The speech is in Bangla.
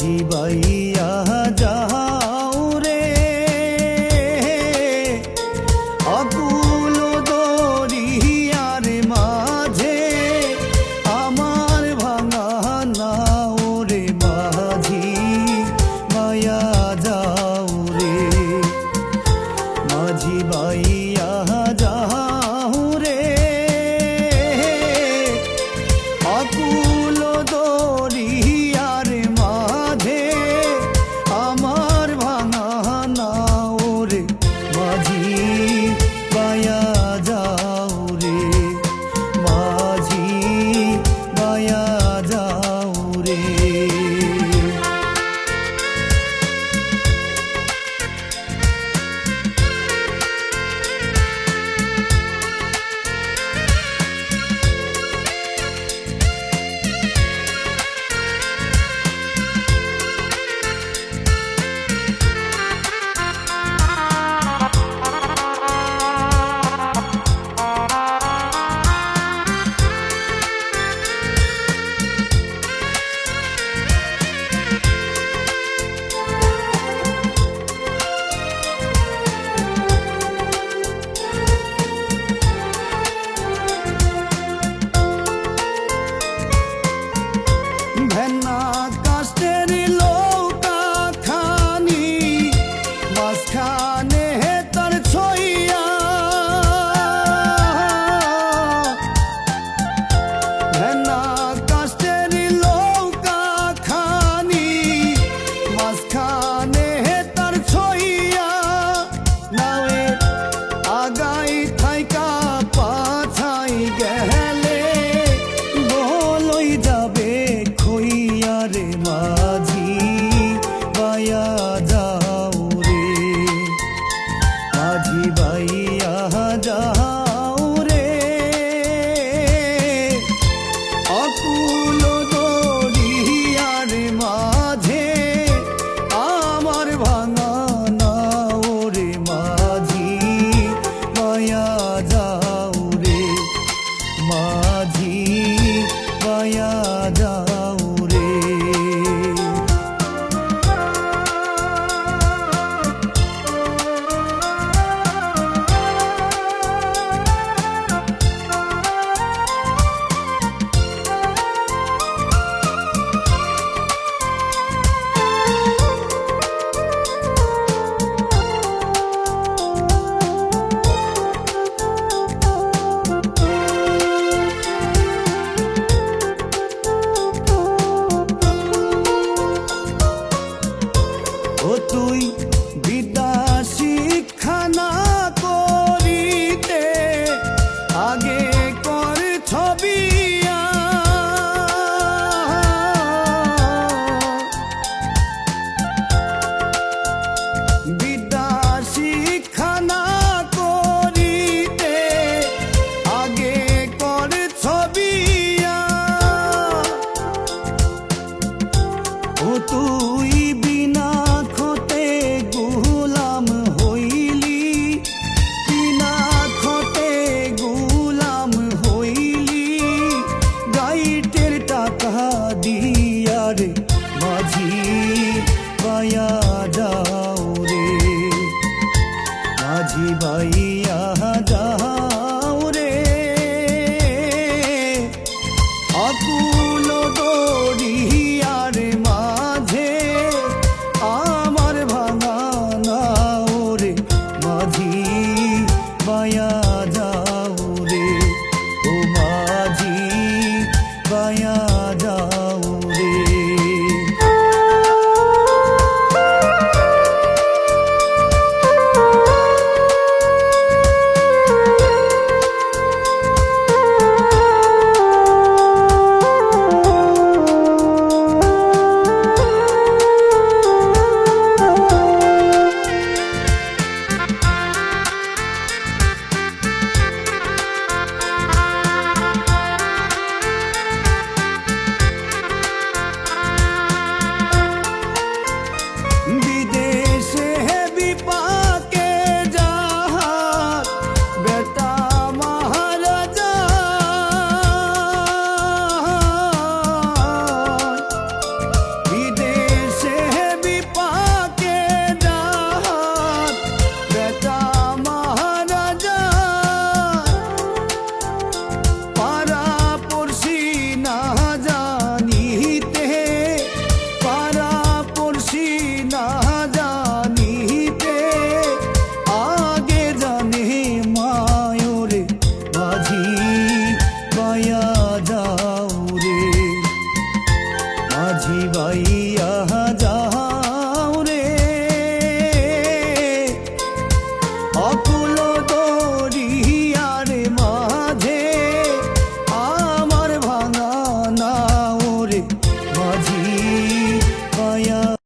মাঝি বাইয়া যাও রে অকুল দরিয়ার মাঝে আমার ভাঙা নাও রে মাঝি বাইয়া যাও রে মাঝি বাইয়া যাও রে অকুল দরিয়ার মাঝে আমার ভাঙা নাও রে মাঝি বাইয়া যাও রে মাঝি বাইয়া যাও রে ভেন্না কাষ্টের লৌকা খানি মাঝখানে তার ছইয়া ভেন্না কাষ্টের লৌকা খানি মাঝখানে তার ছইয়া নাওয়ে আগাই থাইকা পাছাই গেলে বলই যাবে রে মাঝি বাইয়া যাও রে মাঝি বাইয়া যাও রে অকুল দরিয়ার মাঝে আমার ভাঙা নাও রে মাঝি বাইয়া যাও রে মাঝি বাইয়া যাও রে ও তুই বিদ্যা শিক্ষা না করিতে আগে কর ছবিয়া বিদ্যা শিক্ষা না করিতে আগে কর ছবিয়া ও তুই বিনা খতে গুলাম হইলি বিনা খতে গুলাম হইলি গাইটের টাকা দিয়া রে মাঝি বাইয়া যাও রে মাঝি বাইয়া যাও রে অকুল দরিয়ার মাঝে ঝিবাইয়া